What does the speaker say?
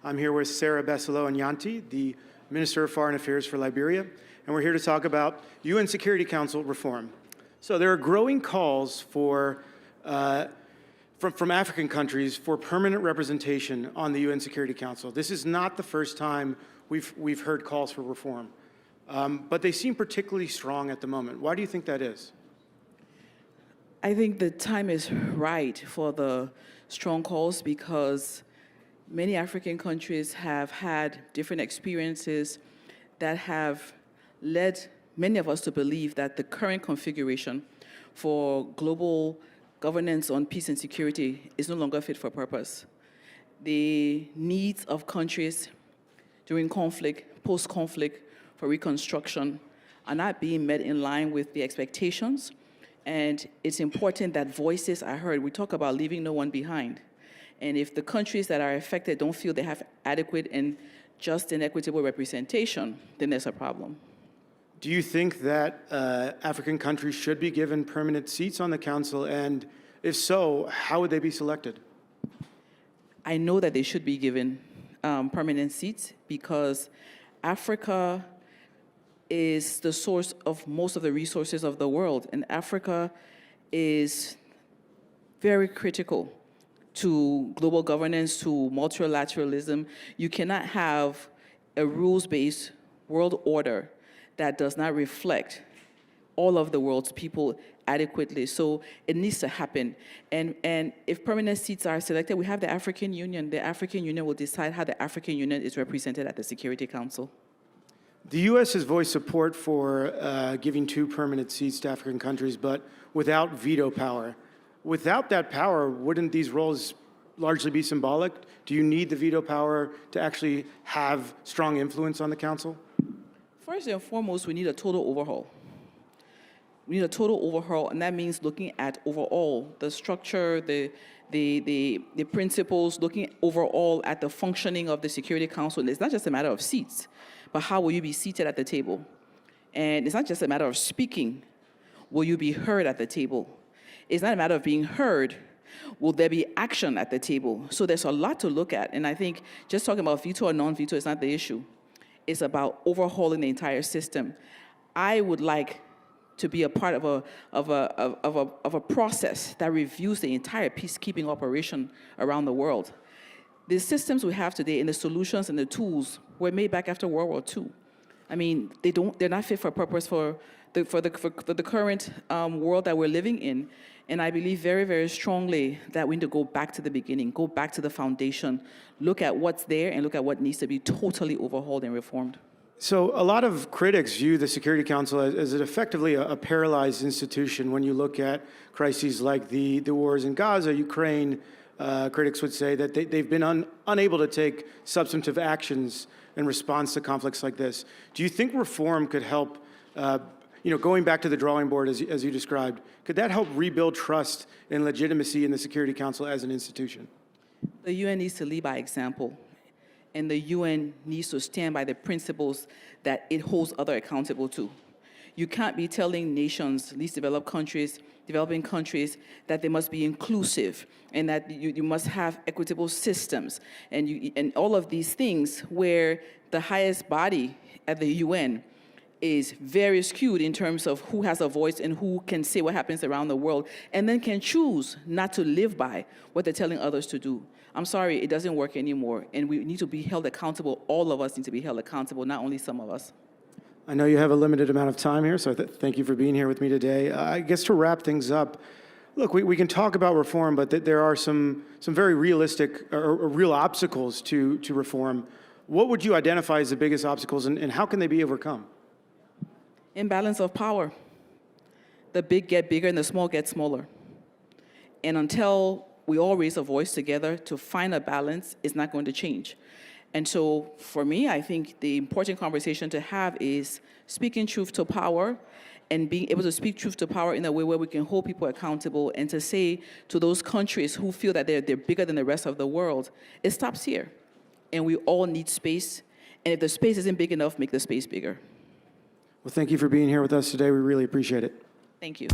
I'm here with Sara, Beysolow, and Nyanti, the Minister of Foreign Affairs for Liberia, and we're here to talk about UN Security Council reform. So there are growing calls for, from African countries for permanent representation on the UN Security Council. This is not the first time we've heard calls for reform, but they seem particularly strong at the moment. Why do you think that is? I think the time is right for the strong calls because many African countries have had different experiences that have led many of us to believe that the current configuration for global governance on peace and security is no longer fit for purpose. The needs of countries during conflict, post-conflict, for reconstruction are not being met in line with the expectations. And it's important that voices are heard. We talk about leaving no one behind. And if the countries that are affected don't feel they have adequate and just and equitable representation, then there's a problem. Do you think that African countries should be given permanent seats on the Council? And if so, how would they be selected? I know that they should be given permanent seats because Africa is the source of most of the resources of the world. And Africa is very critical to global governance, to multilateralism. You cannot have a rules-based world order that does not reflect all of the world's people adequately. So it needs to happen. And if permanent seats are selected, we have the African Union. The African Union will decide how the African Union is represented at the Security Council. The U.S. has voiced support for giving 2 permanent seats to African countries, but without veto power. Without that power, wouldn't these roles largely be symbolic? Do you need the veto power to actually have strong influence on the Council? First and foremost, we need a total overhaul. We need a total overhaul, and that means looking at overall the structure, the principles, looking overall at the functioning of the Security Council. And it's not just a matter of seats, but how will you be seated at the table? And it's not just a matter of speaking. Will you be heard at the table? It's not a matter of being heard. Will there be action at the table? So there's a lot to look at. And I think just talking about veto or non-veto is not the issue. It's about overhauling the entire system. I would like to be a part of a process that reviews the entire peacekeeping operation around the world. The systems we have today and the solutions and the tools were made back after World War II. I mean, they're not fit for purpose for the current world that we're living in. And I believe very, very strongly that we need to go back to the beginning, go back to the foundation, look at what's there and look at what needs to be totally overhauled and reformed. So a lot of critics view the Security Council as effectively a paralyzed institution when you look at crises like the wars in Gaza, Ukraine. Critics would say that they've been unable to take substantive actions in response to conflicts like this. Do you think reform could help, going back to the drawing board as you described, could that help rebuild trust and legitimacy in the Security Council as an institution? The UN needs to lead by example, and the UN needs to stand by the principles that it holds others accountable to. You can't be telling nations, least developed countries, developing countries, that they must be inclusive and that you must have equitable systems and all of these things where the highest body at the UN is very skewed in terms of who has a voice and who can say what happens around the world and then can choose not to live by what they're telling others to do. I'm sorry, it doesn't work anymore, and we need to be held accountable. All of us need to be held accountable, not only some of us. I know you have a limited amount of time here, so thank you for being here with me today. I guess to wrap things up, look, we can talk about reform, but there are some very realistic or real obstacles to reform. What would you identify as the biggest obstacles, and how can they be overcome? Imbalance of power. The big get bigger and the small get smaller. And until we all raise a voice together to find a balance, it's not going to change. And so for me, I think the important conversation to have is speaking truth to power and being able to speak truth to power in a way where we can hold people accountable and to say to those countries who feel that they're bigger than the rest of the world, it stops here. And we all need space. And if the space isn't big enough, make the space bigger. Well, thank you for being here with us today. We really appreciate it. Thank you.